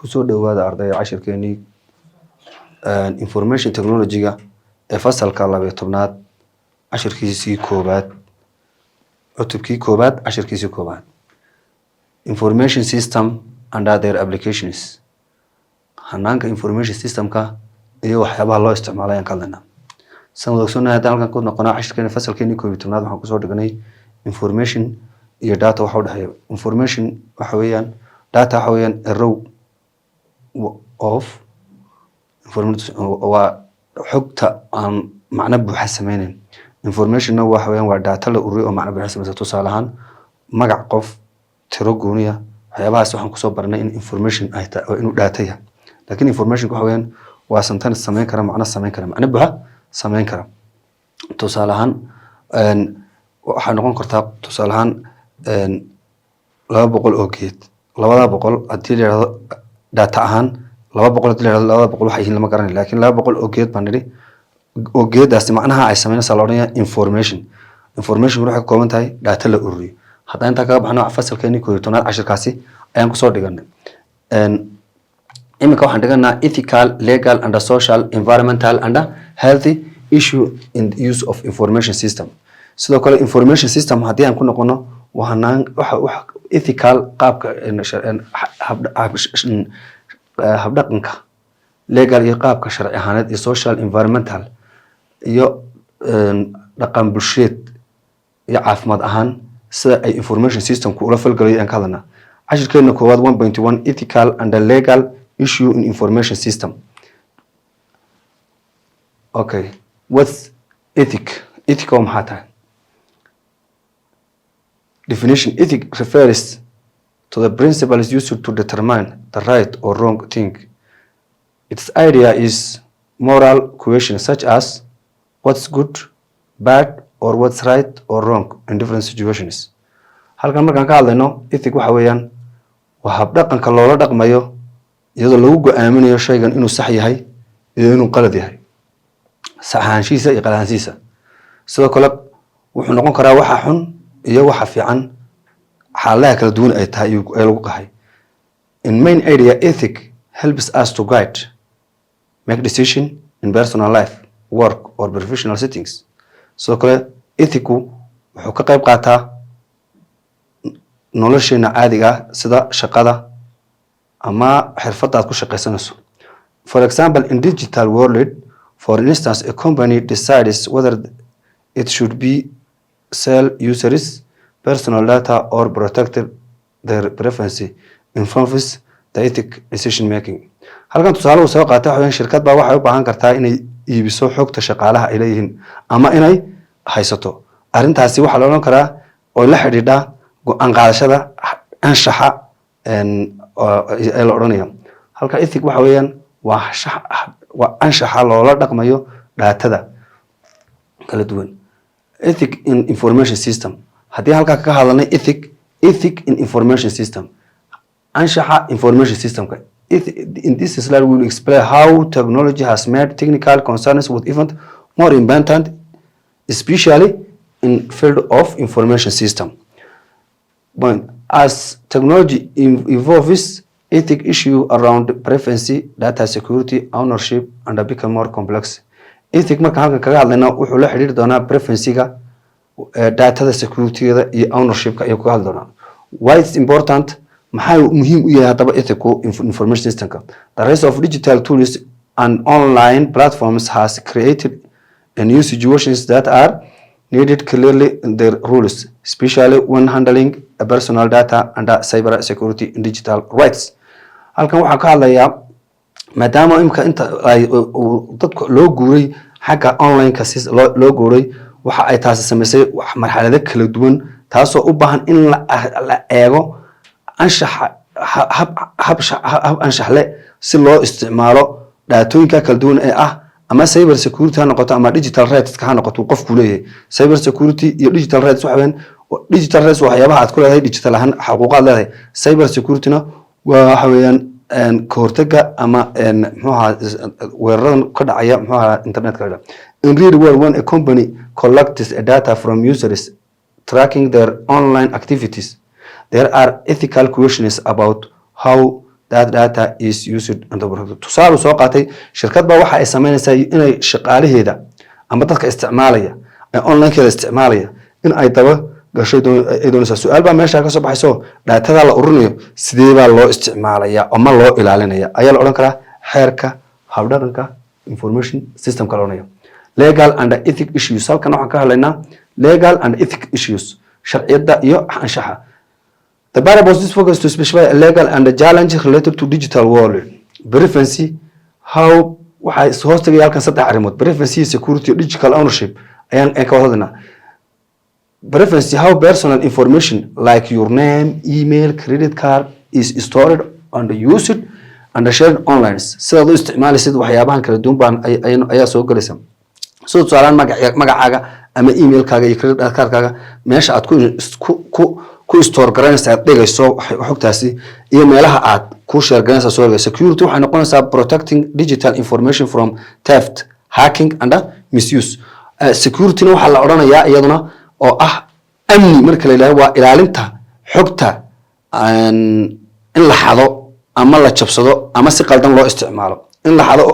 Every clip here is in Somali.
kusoo dhawaada ardayda cashirkeenii information technology-ga ee fasalka 12aad cashirkiisii koobaad cutubkii koobaad cashirkiisii koobaad information system and other applications. hanaanka information systemka iyo waxyaabaha loo isticmaalo ayaan ka hadlaynaa. sanad ogsoonaa haddaan halkan ku noqonaa cashirkeena fasalkeenii 12aad waxaan kusoo dhiganay information iyo data waxa u dhexeeya. information waxa weeyaan data waxa weeyaan a row of information waa xogta aan macno buuxa sameynin. information waxa weeyaan waa data la ururiyo oo macno buuxa sameysa. tusaale ahaan magac qof, tiro gooniya, waxyaabahaas waxaan kusoo baranay in information ay tahay oo inuu data yahay. laakiin information waxa weeyaan waa sentence sameyn kara, macno sameyn kara, macno buuxa sameyn kara. tusaale ahaan waxay noqon kartaa tusaale ahaan 200 oo geed 200 hadii la yiraahdo data ahaan 200 hadii la yiraahdo 200 waxay yihiin lama garanayo. laakiin 200 oo geed baan nidhi oo geedaasi macnaha ay sameynaysaa la odhanayaa information. information waxay ka kooban tahay data la ururiyo. hadda inta kaga baxno fasalkeeni 12aad cashirkaasi ayaan kusoo dhiganay. imika waxaan dhiganaa ethical, legal and social, environmental and healthy issue in the use of information system. sidoo kale information system haddii aan ku noqono waxa ethical qaabka habdhaqanka, legal iyo qaabka sharci ahaaneed, iyo social environmental iyo dhaqan bulsheed iyo caafimaad ahaan sida ay information systemku ula falgalayo aan ka hadlanaa. cashirkeena koowaad 1.1 ethical and legal issue in information system. okay, what's ethic? ethic waa maxaa tahay? definition: ethic refers to the principles used to determine the right or wrong thing. Its idea is moral questions such as what's good, bad, or what's right or wrong in different situations. halkan markaan ka hadlayno ethic waxa weeyaan waa habdhaqanka loola dhaqmayo iyadoo lagu go'aaminayo shaygan inuu sax yahay iyo inuu qalad yahay, sax ahaanshiisa iyo qalad ahaanshiisa. sidoo kale wuxuu noqon karaa waxa xun iyo waxa fiican, xaaladaha kala duwan ay tahay ee lagu qahay. in main area, ethic helps us to guide, make decision in personal life, work or professional settings. sidoo kale ethicu wuxuu ka qayb qaataa nolosheena caadiga ah sida shaqada ama xirfadda aad ku shaqaysanayso. for example, in digital world, for instance, a company decides whether it should be sell users personal data or protect their privacy involves the ethic decision making. halkan tusaale uu soo qaatay waxaan shirkad baa waxay u baahan kartaa inay iibiso xogta shaqaalaha ay leeyihiin ama inay haysato. arrintaasi waxa la oran karaa oo la xidhiidha go'aan qaadashada anshaxa ee la oranayo. halka ethic waxa weeyaan waa anshaxa loola dhaqmayo daatada kala duwan. ethic in information system. haddii halkaa ka hadlanay ethic in information system, anshaxa information systemka. in this slide we will explain how technology has made technical concerns with even more important, especially in field of information system. But as technology evolves, ethic issue around privacy, data security, ownership and become more complex. ethic marka halkan kaga hadlayna wuxuu la xiriiri doonaa privacy-ga, data security-da iyo ownership-ka ayuu kaga hadli doonaa. why it's important, maxaa muhiim u yahay hadaba ethic information systemka? the rise of digital tools and online platforms has created a new situations that are needed clearly in their rules, especially when handling personal data and cyber security and digital rights. halkan waxaan ka hadlayaa maadaama imka inta ay dadku loo guuray xagga online-ka loo guuray, waxa ay taasi samaysay marxalado kala duwan taasoo u baahan in la eego anshax leh si loo isticmaalo dhaatooyinka kala duwan ee ah ama cyber security ha noqoto ama digital rights ka ha noqoto qofku leeyahay. cyber security iyo digital rights waxa weeyaan digital rights waxyaabaha aad ku leedahay digital ahaan xuquuqaad leedahay. cyber security-na waxa weeyaan ka hortagga ama weeraradan ka dhacaya internetka. in real world, when a company collects data from users tracking their online activities, there are ethical questions about how that data is used and protected. Tusaale soo qaatay shirkad baa waxa ay sameynaysaa inay shaqaalaheeda ama dadka isticmaalaya ee online keeda isticmaalaya in ay daba gasho doonaysa su'aal baa meesha ka soo baxayso daatada la ururinayo sidee baa loo isticmaalaya ama loo ilaalinaya ayaa la oran karaa xeerka habdhaqanka information system ka loonayo. Legal and ethic issues halkan waxaan ka hadlaynaa legal and ethic issues sharciyada iyo anshaxa. The purpose is focus to specify a legal and a challenge related to digital world. Privacy, how waxay hoos tagay halkan saddex arrimood. Privacy, security, digital ownership ayaan ka wadadana. Privacy, how personal information like your name, email, credit card is stored and used and shared online. Sida loo isticmaalay waxyaabahan kala duwan baan ayaa soo galaysa. Soo tusaale magacaaga ama emailkaaga iyo credit cardkaaga meesha aad ku store garanaysa aad dhigayso xogtaasi iyo meelaha aad ku share garanaysa soo security waxay noqonaysaa protecting digital information from theft, hacking and misuse. Security waxa la oranayaa iyaduna oo ah amni marka la ilaahay waa ilaalinta xogta in la xado ama la jabsado ama si qaldan loo isticmaalo in la xado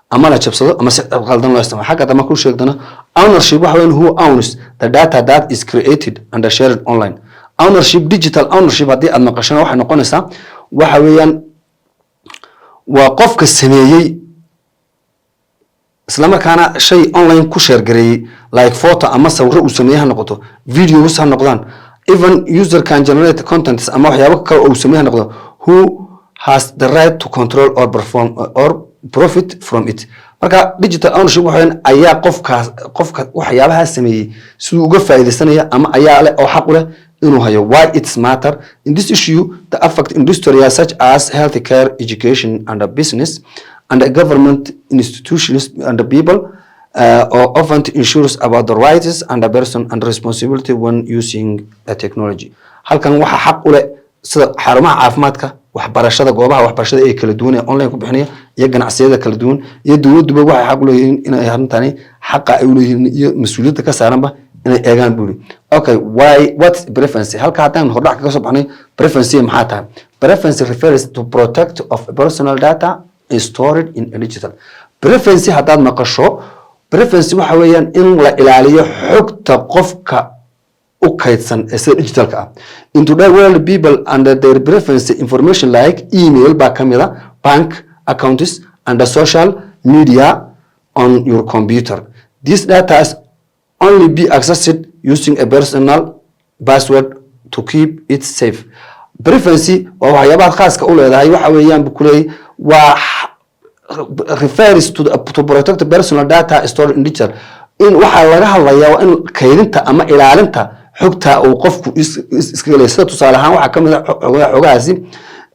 ama la jabsado ama si qaldan loo isticmaalo xagga dama ku sheegdana ownership waxa weyn who owns the data that is created and shared online. Ownership, digital ownership haddii aad maqashana waxay noqonaysaa waxa weeyaan waa qofka sameeyey isla markaana shay online ku share gareeyay like photo ama sawir uu sameeyay ha noqoto videos ha noqdaan even user can generate contents ama waxyaabo kale oo uu sameeyay ha noqdo who has the right to control or perform or profit from it. Marka digital ownership waxaan ayaa qofka waxyaabaha sameeyay sidoo uga faa'iideysanaya ama ayaa leh oo xaq u leh inuu hayo. Why it's matter in this issue the affect industries such as healthcare, education and business and government institutions and the people or often ensures about the rights and the person and responsibility when using a technology. Halkan waxa xaq u leh sida xarumaha caafimaadka waxbarashada goobaha waxbarashada ee kala duwan ee online ku bixinaya iyo ganacsiyada kala duwan iyo dawladduba waxay xaq u leeyihiin in ay arintani xaq ay u leeyihiin iyo mas'uuliyadda ka saaranba inay eegaan buuri. Okay, why what privacy halka haddaan hordhac kaga soo baxnay privacy maxaa tahay? Privacy refers to protect of personal data stored in a digital. Privacy haddaad maqasho privacy waxa weeyaan in la ilaaliyo xogta qofka u kaydsan ee sida digitalka ah. In today's world people under their privacy information like email baa kamida bank accounts and the social media on your computer. This data is only be accessed using a personal password to keep it safe. Privacy waa waxyaabaha khaaska u leedahay waxa weeyaan bukulay waa refers to protect the personal data stored in digital. In waxa laga hadlayaa in kaydinta ama ilaalinta xogta uu qofku iska leeyahay tusaale ahaan waxa kamid ah xogahaasi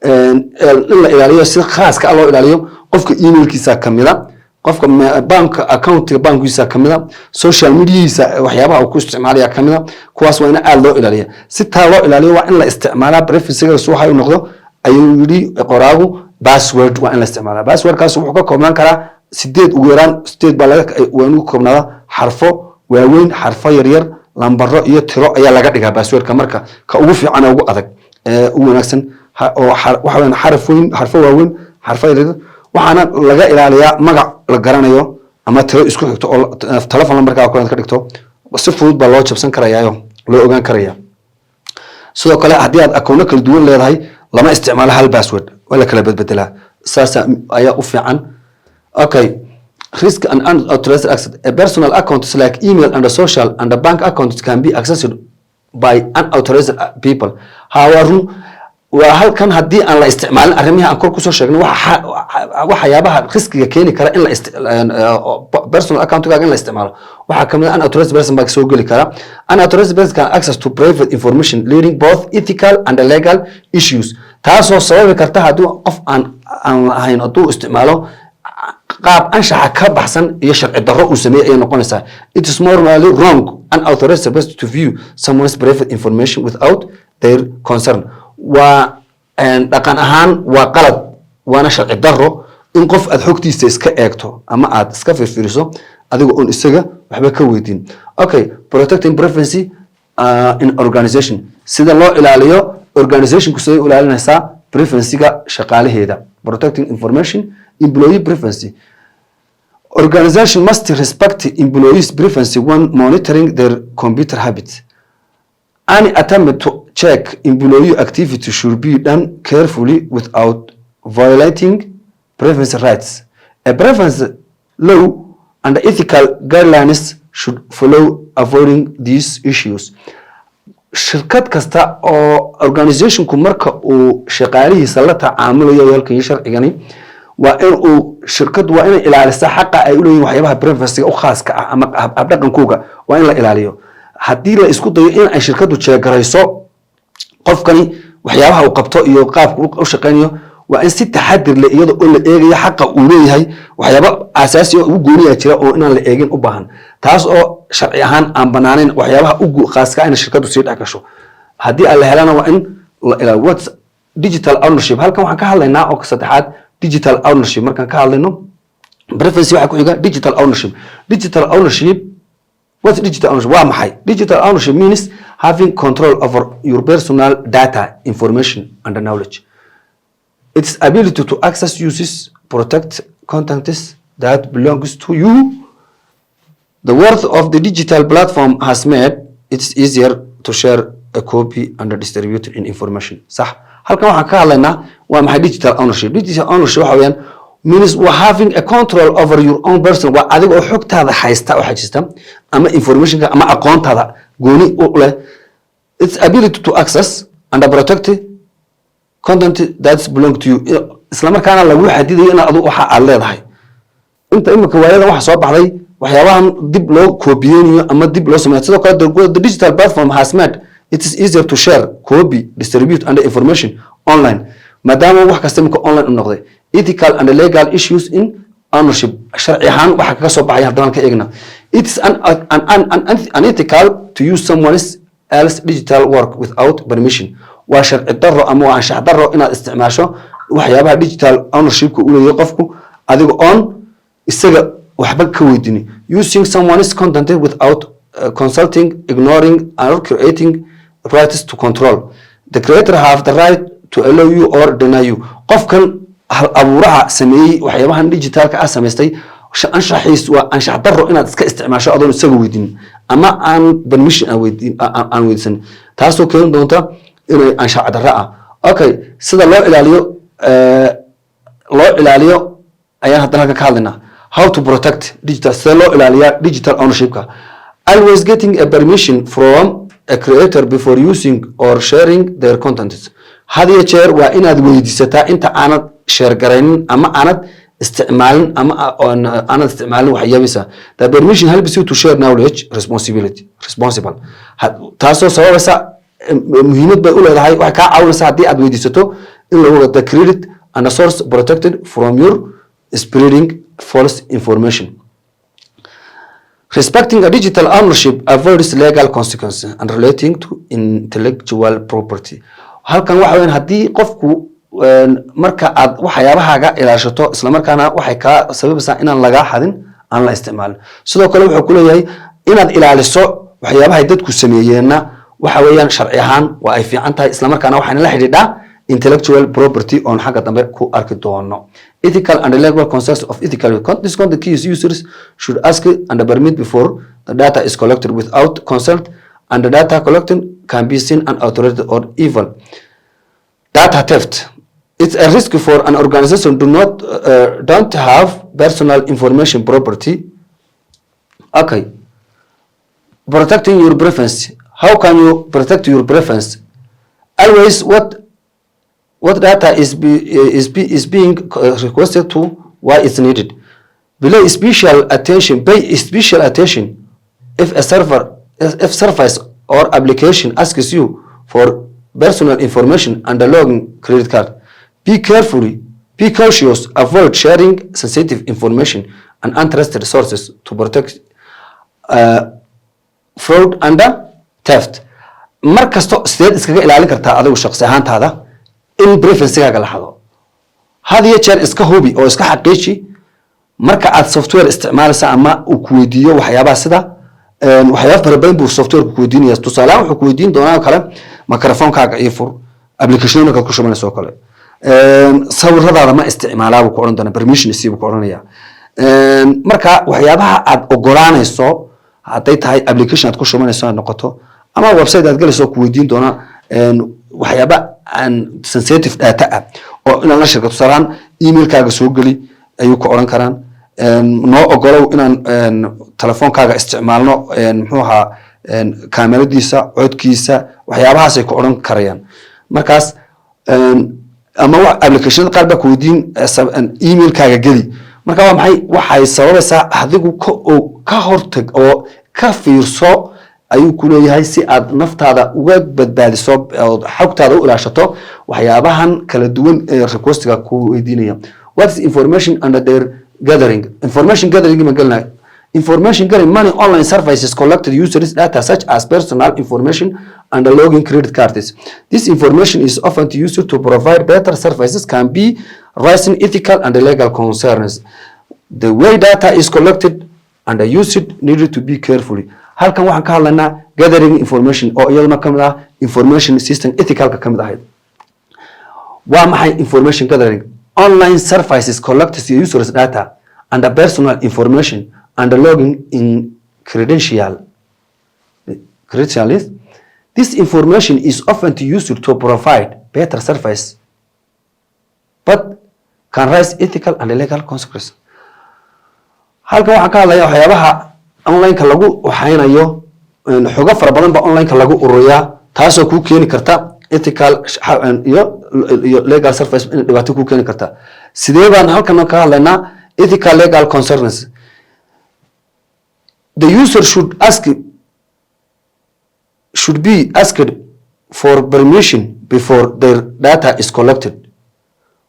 in la ilaaliyo si khaaska ah loo ilaaliyo qofka emailkiisa kamida qofka bank account bankiisa kamida social mediaisa waxyaabaha uu ku isticmaalaya kamida kuwaas waa in aad loo ilaaliyo si taa loo ilaaliyo waa in la isticmaalaa privacy-ga soo hay noqdo ayuu yiri qoraagu password waa in la isticmaalaa password-kaas wuxuu ka koobnaan karaa 8 ugu yaraan 8 baa laga waanu koobnaa xarfo waaweyn xarfo yar yar lambaro iyo tiro ayaa laga dhigaa password-ka marka ka ugu fiican ugu adag ugu wanaagsan oo waxa weyn xarfo waaweyn xarfo yar waxaana laga ilaaliyaa magac la garanayo ama tiro isku xigto oo telefoon lambarka ka dhigto si fudud baa loo jabsan karayaayo loo ogaan karaya. sidoo kale haddii aad account kala duwan leedahay lama isticmaalo hal password wala kala bedbedelaa saas ayaa u fiican. Okay, risk and unauthorized access. A personal accounts like email and social and the bank accounts can be accessed by unauthorized people. However, waa halkan haddii aan la isticmaalin arrimaha aan kor ku soo sheegnay waxyaabaha riskiga keeni kara in la personal account-kaaga in la isticmaalo waxa kamid ah unauthorized person baa soo gali kara. Unauthorized person can access to private information leading both ethical and legal issues. taasoo sababi karta haddii qof aan ahayn hadduu isticmaalo qaab anshaxa ka baxsan iyo sharci darro uu sameeyay ay noqonaysaa. It is morally wrong unauthorized person to view someone's private information without their concern. waa dhaqan ahaan waa qalad waana sharci darro in qof aad xogtiisa iska eegto ama aad iska fiirfiiriso adiga oo isaga waxba ka weydiin. Okay, protecting privacy in organization sida loo ilaaliyo organization ku soo ilaalinaysa privacy-ga shaqaalaheeda. Protecting information, employee privacy. Organization must respect employees' privacy when monitoring their computer habits. Any attempt to check employee activity should be done carefully without violating privacy rights. A privacy law and ethical guidelines should follow avoiding these issues. Shirkad kasta oo organizationku marka uu shaqaalihiisa la tacaamulayo halkan sharcigani waa in uu shirkad waa inay ilaalisaa xaqa ay u leeyihiin waxyaabaha privacy u khaaska ah ama habdhaqankooga waa in la ilaaliyo. Haddii la isku dayo in ay shirkadu jeegarayso qofkani waxyaabaha uu qabto iyo qaabka uu shaqeynayo waa in si taxadir leh iyadoo oo la eegayo xaqa uu leeyahay waxyaabo asaasi ah oo gooniya jira oo inaan la eegin u baahan taas oo sharci ahaan aan banaaneyn waxyaabaha ugu khaaska ah in shirkadu sii dhagasho. Haddii aan la helana waa in la ilaaliyo. What's digital ownership? Halkan waxaan ka hadlaynaa oo saddexaad digital ownership. Markaan ka hadlayno privacy waxa ku xiga digital ownership. Digital ownership, what's digital ownership? Waa maxay? Digital ownership means having control over your personal data, information and knowledge. Its ability to access, uses, protect contents that belongs to you. The worth of the digital platform has made it easier to share a copy and distribute in information. صح. halkan waxaan ka hadlaynaa waa maxay digital ownership. Digital ownership waxa weeyaan means having a control over your own person. Waa adiga oo xogtaada haysta oo xajista ama informationka ama aqoontaada gooni u leh. Its ability to access and protect content that belong to you. Isla markaana lagu xadidayo in adigu waxa aad leedahay. Inta imika waayada waxa soo baxday waxyaabahan dib loo koobiyeynayo ama dib loo sameeyo. Sidoo kale the digital platform has made it is easier to share, copy, distribute and information online. Maadaama wax kasta imika online u noqday. Ethical and legal issues in ownership. Sharci ahaan waxa kaga soo baxay haddaan ka eegna. It is unethical to use someone else digital work without permission. waa sharci darro ama waa anshax darro inaad isticmaasho waxyaabaha digital ownership-ka u leeyahay qofku adiga oon isaga waxba ka weydiinin. Using someone's content without consulting, ignoring or creating rights to control. The creator have the right to allow you or deny you. Qofkan hal abuuraha sameeyay waxyaabahan digitalka ah samaystay anshaxiis waa anshax darro inaad iska isticmaasho adoon isaga weydiinin ama aan permission aan weydiisan taasoo keeni doonta inay anshax darro ah. Okay, sida loo ilaaliyo ayaan haddana halkan ka hadlaynaa. How to protect digital, sida loo ilaaliyaa digital ownership-ka. Always getting a permission from a creator before using or sharing their contents. Had iyo jeer waa inaad weydiisataa inta aanad share garaynin ama aanad isticmaalin ama aanad isticmaalin waxyaabiisa. The permission helps you to share knowledge responsible. Taasoo sababaysa muhiimad bay u leedahay waxay kaa caawinaysaa haddii aad weydiisato in lagu the credit and the source protected from your spreading false information. Respecting a digital ownership avoids legal consequences and relating to intellectual property. Halkan waxa weyn haddii qofku marka aad waxyaabahaaga ilaashato isla markaana waxay ka sababaysaa inaan laga xadin aan la isticmaalin. Sidoo kale wuxuu ku leeyahay inaad ilaaliso waxyaabaha dadku sameeyeenna waxa weeyaan sharci ahaan waa ay fiican tahay isla markaana waxaan la xidhiidhaa intellectual property on xagga dambe ku arki doono. Ethical and legal concepts of ethical content key users should ask and permit before the data is collected. Without consent and the data collected can be seen unauthorized or evil. Data theft. It's a risk for an organization don't have personal information property. Okay. Protecting your preference. How can you protect your preference? Always what data is being requested to, why it's needed. Pay special attention if a service or application asks you for personal information and a login credit card. Be cautious, avoid sharing sensitive information and untrusted sources to protect fraud and theft. Markasto sideed iskaga ilaalin kartaa adigu shakhsi ahaantaada in privacy-gaaga la xado. Had iyo jeer iska hubi oo iska xaqiiji marka aad software isticmaalaysa ama uu ku weydiiyo waxyaabaha sida waxyaabo fara badan buu software ku weydiinayaa. Tusaale ahaan wuxuu ku weydiin doonaa kale microphone-kaaga iyo fur application-ka ku shubanayso kale. sawiradaada ma isticmaalaa buu ku odhan doonaa permission isii buu ku odhanayaa marka waxyaabaha aad ogolaanayso hadday tahay application aad ku shubanayso aad noqoto ama website aad galayso ku weydiin doona waxyaaba aan sensitive data ah oo inaan la shirkado saraan emailkaaga soo geli ayuu ku odhan karaan noo ogolow inaan telefoonkaaga isticmaalno muxuu ahaa kaamiradiisa codkiisa waxyaabahaasay ku odhan karayaan markaas ama applicationada qaar baa ku weydiin emailkaaga geli marka waa maxay waxay sababaysaa adigu ka hortag oo ka fiirso ayuu ku leeyahay si aad naftaada uga badbaadiso oo xogtaada u ilaashato waxyaabahan kala duwan ee requestiga ku weydiinaya what is information under their gathering information gathering ma galna information gathering money online services collected users data such as personal information and login credit cards this information is often used to provide better services can be raising ethical and legal concerns the way data is collected and used needed to be carefully halkan waxaan ka hadlaynaa gathering information oo iyaduna kamid ah information system ethicalka kamid ahayd waa maxay information gathering online services collects users data and personal information and login in credentials this information is often used to provide better service but can raise ethical and legal consequences halkan waxaan ka hadlayaa waxyaabaha online-ka lagu waxaynayo xogo fara badan ba online-ka lagu ururiyaa taasoo ku keeni karta ethical iyo legal service in dhibaato ku keeni karta sidee baan halkan ka hadlaynaa ethical legal concerns the user should be asked for permission before their data is collected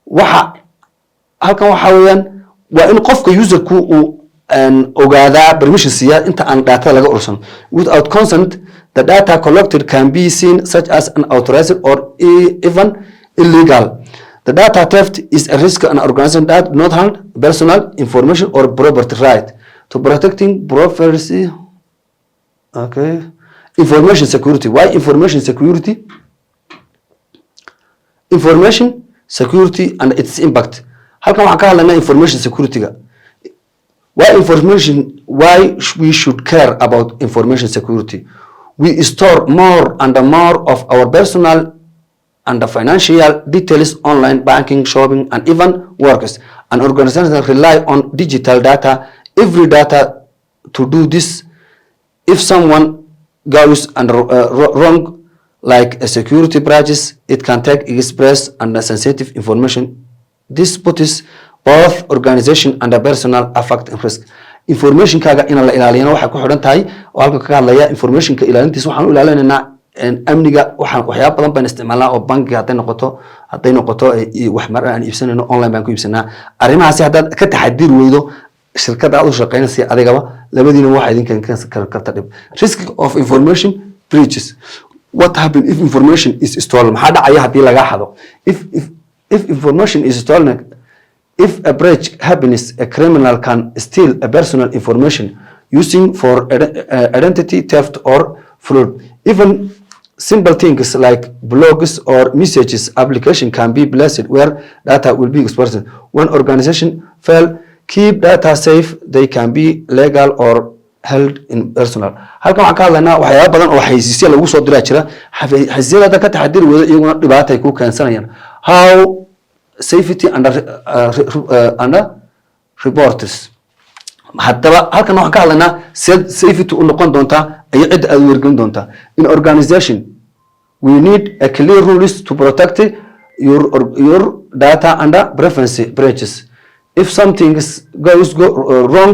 waxa halkan waxa weeyaan waa in qofka userku uu ogaadaa permission siya inta aan data laga ursan without consent the data collected can be seen such as unauthorized or even illegal the data theft is a risk an organization that not handle personal information or property right to protecting privacy okay information security why information security and its impact halkan waxaan ka hadlaynaa information security-ga why we should care about information security we store more and more of our personal and financial details online banking shopping and even works and organizations rely on digital data every data to do this if someone goes wrong like a security breaches it can take express and sensitive information this puts both organization and a personal affect and risk information-kaaga in la ilaaliyana waxay ku xidhan tahay oo halka ka hadlaya information-ka ilaalintiisa waxaan u ilaalinaynaa amniga waxyaabo badan baan isticmaalnaa oo bankiga hadday noqoto wax mar aan iibsanayno online baan ku iibsanaa arrimahaasi haddaad ka taxadir weydo shirkadda aad u shaqaynaysa adigaba labadiina waxaa idin keeni karta dhib risk of information breaches what happen if information is stolen maxaa dhacaya haddii laga xado if information is stolen if a breach happens a criminal can steal a personal information using for identity theft or fraud even simple things like blogs or messages application can be blessed where data will be exposed when organization fail keep data safe they can be legal or held in personal halkan waxaan ka hadlaynaa waxyaabo badan oo xaysiisyo lagu soo diraa jira xaysiisyada ka taxadir wada iyaguna dhibaato ay ku keensanayaan how safety under reporters haddaba halkan waxaan ka hadlaynaa safety u noqon doontaa iyo cidda aad wargelin doontaa in organization we need a clear rules to protect your data under privacy breaches if something goes wrong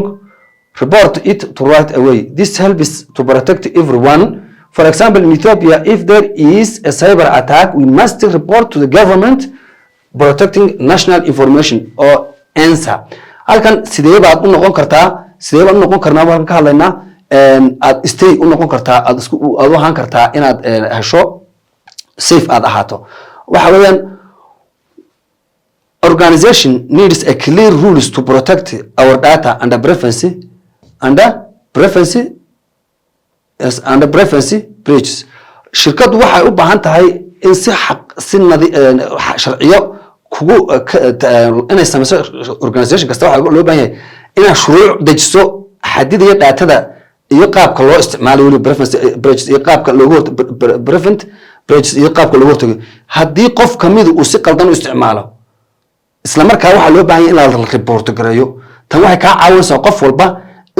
report it to right away this helps to protect everyone for example in Ethiopia if there is a cyber attack we must report to the government protecting national information or ANSA halkan sidee baad u noqon karnaa waxaan ka hadlaynaa aad stay u noqon kartaa aad u ahaan kartaa inaad hesho safe aad ahaato waxa weeyaan organization needs a clear rules to protect our data under privacy breaches shirkadu waxay u baahan tahay in si sharciyo kugu inay samayso organization kasta waxa loo baahan yahay inaa shuruuc dejiso xadidaya daatada iyo qaabka loo isticmaalo weli preference breaches iyo qaabka loogu prevent breaches iyo qaabka loogu hortago haddii qof kamid uu si qaldan u isticmaalo isla markaa waxa loo baahan yahay in la report gareeyo tan waxay ka caawinaysaa qof walba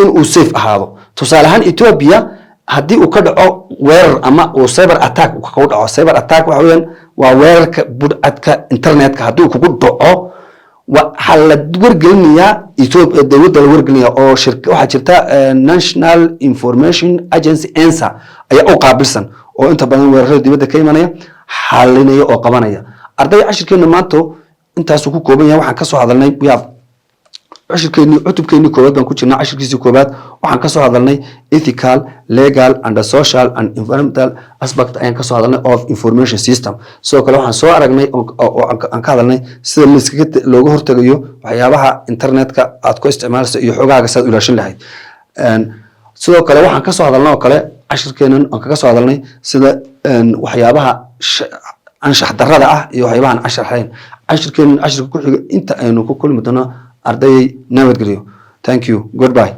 in uu safe ahaado tusaale ahaan Ethiopia haddii uu ka dhaco weerar ama uu cyber attack uu ka dhaco cyber attack waxa weeyaan waa weerarka budcadka internetka haddii kugu dhaco waxa la wargelinayaa Ethiopia dawladda la wargelinaya oo shirka waxa jirta National Information Agency ENSA ayaa u qaabilsan oo inta badan weerarada dibadda ka imanaya xalinaya oo qabanaya arday cashirkeena maanta intaas ku kooban yahay waxaan ka soo hadalnay cashirkeeni cutubkeeni koowaad baan ku jirnaa cashirkiisii koowaad waxaan ka soo hadalnay ethical legal and social and environmental aspect ayaan ka soo hadalnay of information system sidoo kale waxaan soo aragnay oo aan ka hadalnay sida looga hortagayo waxyaabaha internetka aad ku isticmaalayso iyo xogaaga saad u ilaashin lahayd sidoo kale waxaan ka soo hadalnay oo kale cashirkeenan aan kaga soo hadalnay sida waxyaabaha anshax darrada ah iyo waxyaabaha aan anshaxayn cashirkeenan cashirka ku xiga inta aynu ku kulmi doono arday nabadgelyo thank you goodbye